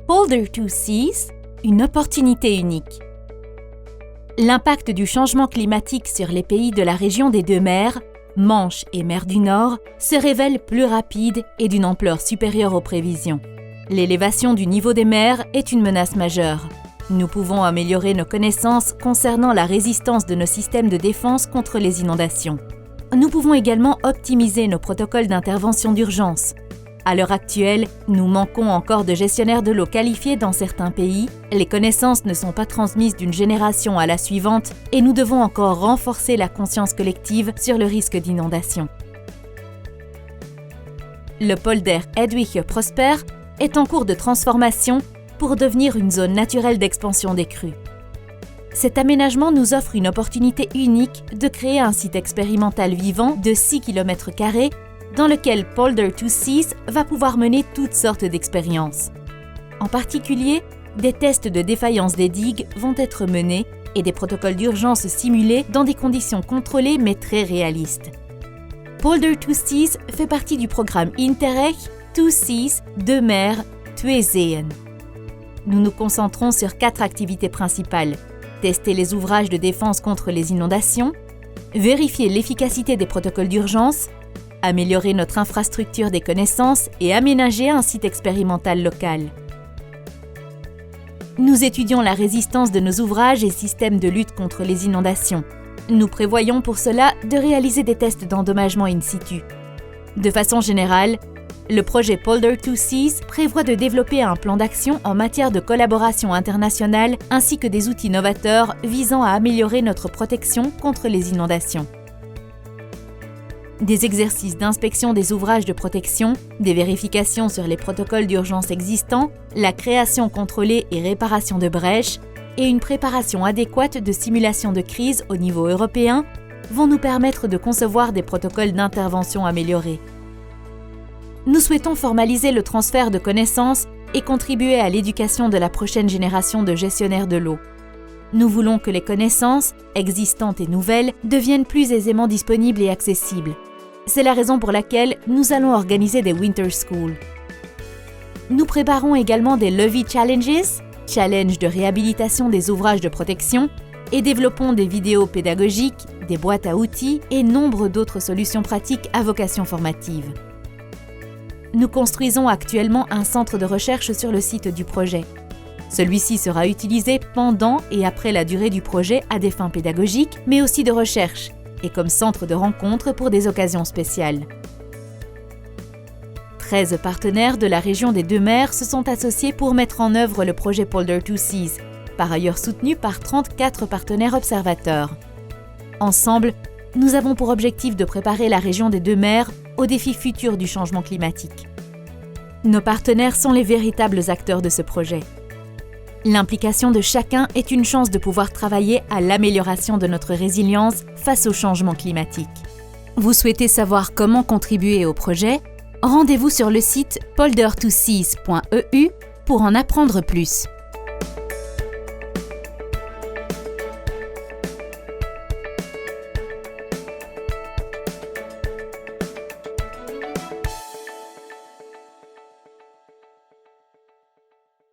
Polder Two Seas, une opportunité unique. L'impact du changement climatique sur les pays de la région des deux mers, Manche et mer du Nord, se révèle plus rapide et d'une ampleur supérieure aux prévisions. L'élévation du niveau des mers est une menace majeure. Nous pouvons améliorer nos connaissances concernant la résistance de nos systèmes de défense contre les inondations. Nous pouvons également optimiser nos protocoles d'intervention d'urgence. À l'heure actuelle, nous manquons encore de gestionnaires de l'eau qualifiés dans certains pays, les connaissances ne sont pas transmises d'une génération à la suivante et nous devons encore renforcer la conscience collective sur le risque d'inondation. Le polder Hedwig Prosper est en cours de transformation pour devenir une zone naturelle d'expansion des crues. Cet aménagement nous offre une opportunité unique de créer un site expérimental vivant de 6 km² dans lequel Polder Two Seas va pouvoir mener toutes sortes d'expériences. En particulier, des tests de défaillance des digues vont être menés et des protocoles d'urgence simulés dans des conditions contrôlées mais très réalistes. Polder Two Seas fait partie du programme Interreg Two Seas, deux mers, Twee Zeeën. Nous nous concentrons sur 4 activités principales. Tester les ouvrages de défense contre les inondations, vérifier l'efficacité des protocoles d'urgence, améliorer notre infrastructure des connaissances et aménager un site expérimental local. Nous étudions la résistance de nos ouvrages et systèmes de lutte contre les inondations. Nous prévoyons pour cela de réaliser des tests d'endommagement in situ. De façon générale, le projet Polder Two Seas prévoit de développer un plan d'action en matière de collaboration internationale ainsi que des outils novateurs visant à améliorer notre protection contre les inondations. Des exercices d'inspection des ouvrages de protection, des vérifications sur les protocoles d'urgence existants, la création contrôlée et réparation de brèches et une préparation adéquate de simulation de crise au niveau européen vont nous permettre de concevoir des protocoles d'intervention améliorés. Nous souhaitons formaliser le transfert de connaissances et contribuer à l'éducation de la prochaine génération de gestionnaires de l'eau. Nous voulons que les connaissances, existantes et nouvelles, deviennent plus aisément disponibles et accessibles. C'est la raison pour laquelle nous allons organiser des Winter Schools. Nous préparons également des Levee Challenges, challenges de réhabilitation des ouvrages de protection, et développons des vidéos pédagogiques, des boîtes à outils et nombre d'autres solutions pratiques à vocation formative. Nous construisons actuellement un centre de recherche sur le site du projet. Celui-ci sera utilisé pendant et après la durée du projet à des fins pédagogiques, mais aussi de recherche, et comme centre de rencontre pour des occasions spéciales. 13 partenaires de la région des deux mers se sont associés pour mettre en œuvre le projet Polder Two Seas, par ailleurs soutenu par 34 partenaires observateurs. Ensemble, nous avons pour objectif de préparer la région des deux mers aux défis futurs du changement climatique. Nos partenaires sont les véritables acteurs de ce projet. L'implication de chacun est une chance de pouvoir travailler à l'amélioration de notre résilience face au changement climatique. Vous souhaitez savoir comment contribuer au projet? Rendez-vous sur le site polder2seas.eu pour en apprendre plus.